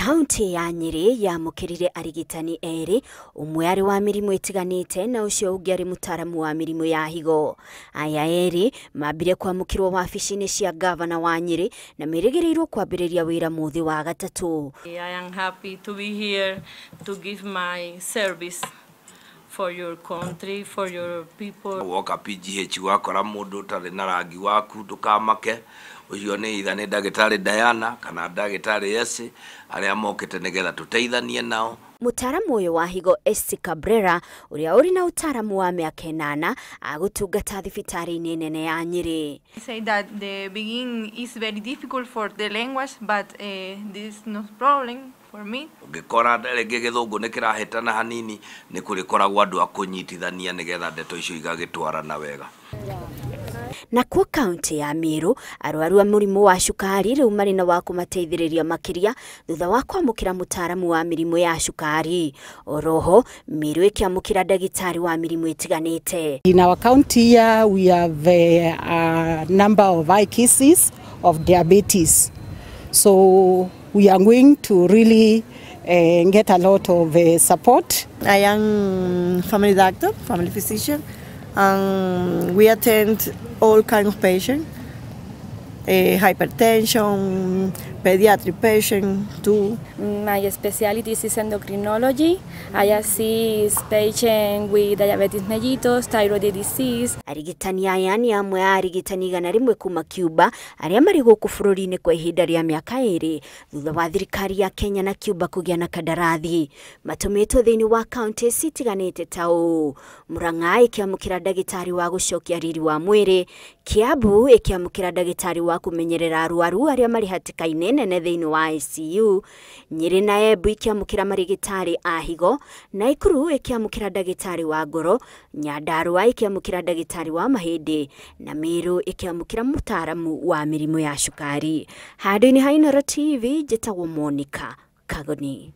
Kaunti ya Nyeri yamukirire arigitani eri, umwe ari wa mirimu itiganite na ucio ungi ari mutaramu wa mirimu ya higo. Aya eri mabire kwamukirwo wabici-ini cia gavana wa Nyeri na merigereirwo kwambiriria wira muthi wa gatatu. I am happy to be here to give my service for your country, for your people. Woka PGH wakora mundu tari na rangi waku ndukamake. Ucio ni itha ni ndagitari Diana kana ndagitari Yesi aria mokete nigetha tuteithanie nao. Mutaramu uyu wa higo SC Cabrera uria uri na utaramu wa miaka 8 agutungata thibitari-ini nene ya Nyeri. I say that the beginning is very difficult for the language, but this is no problem for me. Ngikora rege githungu nikirahitana hanini ni kurikoragwo andu akunyitithania nigetha ndeto icio igagitwarana wega. Na kwa kaunti ya Meru, arwaru a murimu wa cukari riu mari na wa kumateithiriria makiria thutha wa kwamukira mutaramu wa mirimu ya cukari. Oroho, Meru ikiamukira ndagitari wa mirimu itiganite. In our county here, we have a number of high cases of diabetes. So we are going to really get a lot of support. I am family doctor, family physician. We attend all kinds of patients, hypertension, pediatric patients too. My specialty is endocrinology. I assist patients with diabetes mellitus, thyroid disease. Arigitani aya ni amwe ya arigitani igana rimwe kuma Cuba aria mari guku bururi-ini kwa ihinda ria miaka 2 thutha wa thirikari ya Kenya na Cuba kugia na kandarathi. Matumitwo thiini wa county citiganite ta uu: Murang'a ikiamukira ndagitari wa gucokia riri wa mwiri, Kiambu ikiamukira ndagitari wa kumenyerera arwaru aria mari hatikaine nene thiini wa ICU, Nyeri na Embu ikiamukira marigitari a higo, Nakuru ikiamukira ndagitari wa ngoro, Nyandarua ikiamukira ndagitari wa mahindi na Meru ikiamukira mutaramu wa mirimu ya cukari. Handũ-inĩ ha Inooro TV njĩtagwo Monica Kagoni.